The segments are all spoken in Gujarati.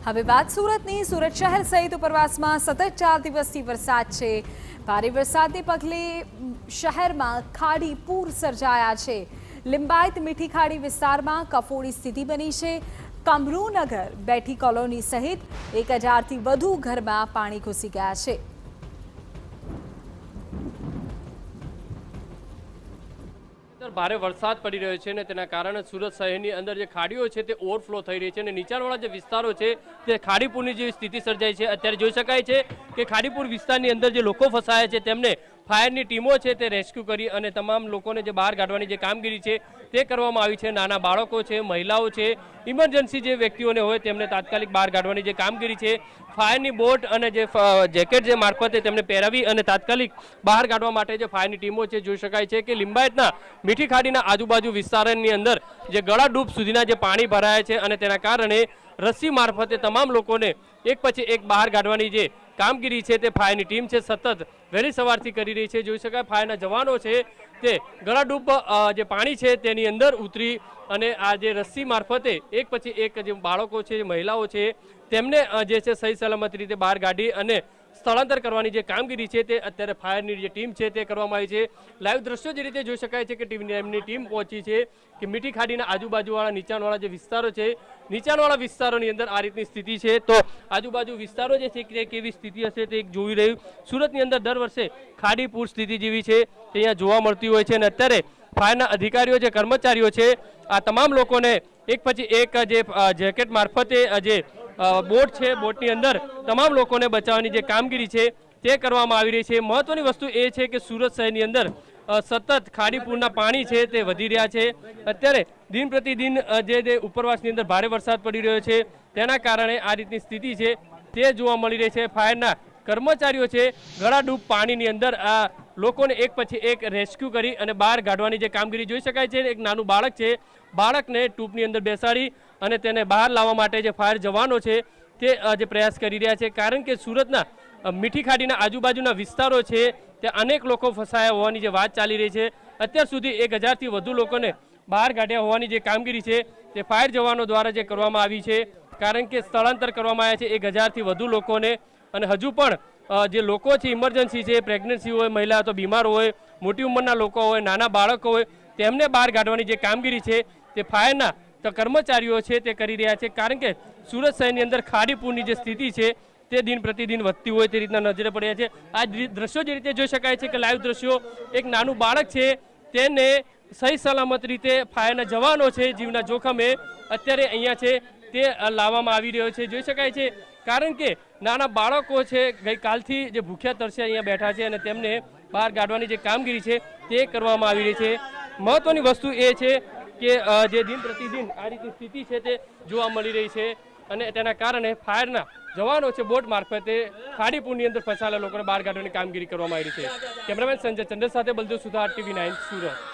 હવે વાત સુરતની। સુરત શહેર સહિત ઉપરવાસમાં સતત 4 દિવસથી વરસાદ છે। ભારે વરસાદને પગલે શહેરમાં ખાડી પૂર સર્જાયા છે। લિંબાયત મીઠી ખાડી વિસ્તારમાં કફોડી સ્થિતિ બની છે। કમરૂનગર બેઠી કોલોની સહિત 1000થી વધુ ઘરમાં પાણી ઘૂસી ગયા છે। ભારે વરસાદ પડી રહ્યો છે ને તેના કારણે સુરત શહેરની અંદર જે ખાડીઓ છે તે ઓવરફ્લો થઈ રહી છે અને નીચાણવાળા જે વિસ્તારો છે તે ખાડીપુરની જેવી સ્થિતિ સર્જાઈ છે। અત્યારે જોઈ શકાય છે કે ખાડીપુર વિસ્તારની અંદર જે લોકો ફસાયા છે તેમને ફાયરની ટીમો છે તે રેસ્ક્યુ કરી અને તમામ લોકોને જે બહાર કાઢવાની જે કામગીરી છે તે કરવામાં આવી છે। નાના બાળકો છે, મહિલાઓ છે, ઇમરજન્સી જે વ્યક્તિઓને હોય તેમને તાત્કાલિક બહાર કાઢવાની જે કામગીરી છે ફાયરની બોટ અને જે જેકેટ જે મારફતે તેમને પહેરાવી અને તાત્કાલિક બહાર કાઢવા માટે જે ફાયરની ટીમો છે જોઈ શકાય છે કે લિંબાયતના મીઠી ખાડીના આજુબાજુ વિસ્તારની અંદર જે ગળા ડૂબ સુધીના જે પાણી ભરાયા છે અને તેના કારણે રસ્સી મારફતે તમામ લોકોને એક પછી એક બહાર કાઢવાની જે કામગીરી છે તે ફાયરની ટીમ છે સતત વહેલી સવારથી કરી રહી છે। જોઈ શકાય ફાયરના જવાનો છે તે ગળા ડૂબ જે પાણી છે તેની અંદર ઉતરી અને આ જે રસ્સી મારફતે એક પછી એક જે બાળકો છે, મહિલાઓ છે તેમને જે છે સહી સલામત રીતે બહાર કાઢી અને સ્થળાંતર કરવાની જે કામગીરી છે તે અત્યારે ફાયરની જે ટીમ છે તે કરવામાં આવી છે। લાઈવ દ્રશ્યો જે રીતે જોઈ શકાય છે કે એમની ટીમ પહોંચી છે કે મીઠી ખાડીના આજુબાજુવાળા નીચાણવાળા જે વિસ્તારો છે નીચાણવાળા વિસ્તારોની અંદર આ રીતની સ્થિતિ છે તો આજુબાજુ વિસ્તારો જે છે તે કેવી સ્થિતિ હશે તે જોઈ રહ્યું। સુરતની અંદર દર વર્ષે ખાડી પૂર સ્થિતિ જેવી છે તે અહીંયા જોવા મળતી હોય છે અને અત્યારે ફાયરના અધિકારીઓ જે કર્મચારીઓ છે આ તમામ લોકોને એક પછી એક જે જેકેટ મારફતે જે બોટ છે બોટની અંદર તમામ લોકોને બચાવવાની જે કામગીરી છે તે કરવામાં આવી રહી છે। મહત્વની વસ્તુ એ છે કે સુરત શહેરની અંદર સતત ખાડીપુરના પાણી છે તે વધી રહ્યા છે। અત્યારે દિન પ્રતિદિન જે ઉપરવાસની અંદર ભારે વરસાદ પડી રહ્યો છે તેના કારણે આ રીતની સ્થિતિ છે તે જોવા મળી રહી છે। ફાયરના કર્મચારીઓ છે ગળા ડૂબ પાણીની અંદર આ લોકોને એક પછી એક રેસ્ક્યુ કરી અને બહાર કાઢવાની જે કામગીરી જોઈ શકાય છે। એક નાનું બાળક છે, બાળકને ટ્યુબની અંદર બેસાડી અને તેને બહાર લાવવા માટે જે ફાયર જવાનો છે તે જે પ્રયાસ કરી રહ્યા છે કારણ કે સુરતના મીઠી ખાડીના આજુબાજુના વિસ્તારો છે ત્યાં અનેક લોકો ફસાયા હોવાની જે વાત ચાલી રહી છે। અત્યાર સુધી 1000થી વધુ લોકોને બહાર કાઢ્યા હોવાની જે કામગીરી છે તે ફાયર જવાનો દ્વારા જે કરવામાં આવી છે કારણ કે સ્થળાંતર કરવામાં આવ્યા છે 1000થી વધુ લોકોને અને હજુ પણ જે લોકો છે ઇમરજન્સી છે, પ્રેગ્નન્સી હોય, મહિલા તો બીમાર હોય, મોટી ઉંમરના લોકો હોય, નાના બાળકો હોય તેમને બહાર કાઢવાની જે કામગીરી છે તે ફાયરના કર્મચારીઓ છે તે કરી રહ્યા છે કારણ કે સુરત શહેરની અંદર ખાડીપુરની જે સ્થિતિ છે તે દિન પ્રતિદિન વધતી હોય તે રીતના નજરે પડ્યા છે। આ દ્રશ્યો જે રીતે જોઈ શકાય છે કે લાઈવ દ્રશ્યો એક નાનું બાળક છે તેને સહી સલામત રીતે ફાયરના જવાનો છે જીવના જોખમે અત્યારે અહીંયા છે તે લાવવામાં આવી રહ્યો છે। જોઈ શકાય છે કારણ કે નાના બાળકો છે ગઈકાલથી જે ભૂખ્યા તરસે અહીંયા બેઠા છે અને તેમને બહાર કાઢવાની જે કામગીરી છે તે કરવામાં આવી રહી છે। મહત્વની વસ્તુ એ છે કે જે દિન પ્રતિદિન આ રીતની સ્થિતિ છે તે જોવા મળી રહી છે અને તેના કારણે ફાયરના જવાનો છે બોટ મારફતે ખાડીપુરની અંદર ફસાયેલા લોકોને બહાર કાઢવાની કામગીરી કરવામાં આવી રહી છે। કેમેરામેન સંજય ચંદ્ર સાથે બલદેવ સુથાર, TV9 સુરત।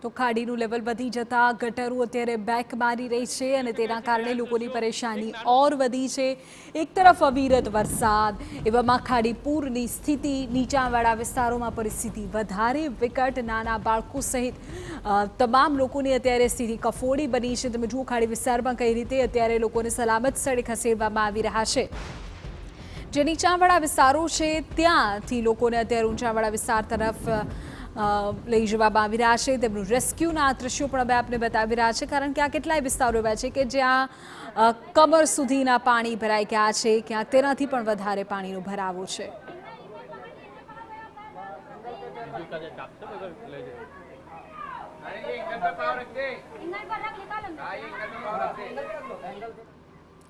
તો ખાડીનું લેવલ વધી જતા ગટરો અત્યારે બેક મારી રહી છે અને તેના કારણે લોકોની પરેશાની ઓર વધી છે। એક તરફ અવિરત વરસાદ, એવામાં ખાડીપુરની સ્થિતિ, નીચાણવાળા વિસ્તારોમાં પરિસ્થિતિ વધારે વિકટ, નાના બાળકો સહિત તમામ લોકોની અત્યારે સ્થિતિ કફોડી બની છે। તમે જુઓ ખાડી વિસ્તારમાં કઈ રીતે અત્યારે લોકોને સલામત સ્થળે ખસેડવામાં આવી રહ્યા છે। જે નીચાણવાળા વિસ્તારો છે ત્યાંથી લોકોને અત્યારે ઊંચાણવાળા વિસ્તાર તરફ લઈ જવામાં આવી રહ્યા છે। તેમનું રેસ્ક્યુના દ્રશ્યો પણ અમે આપને બતાવી રહ્યા છે કારણ કે આ કેટલાય વિસ્તારો એવા છે કે જ્યાં કમર સુધીના પાણી ભરાઈ ગયા છે, ક્યાંક તેનાથી પણ વધારે પાણીનો ભરાવો છે।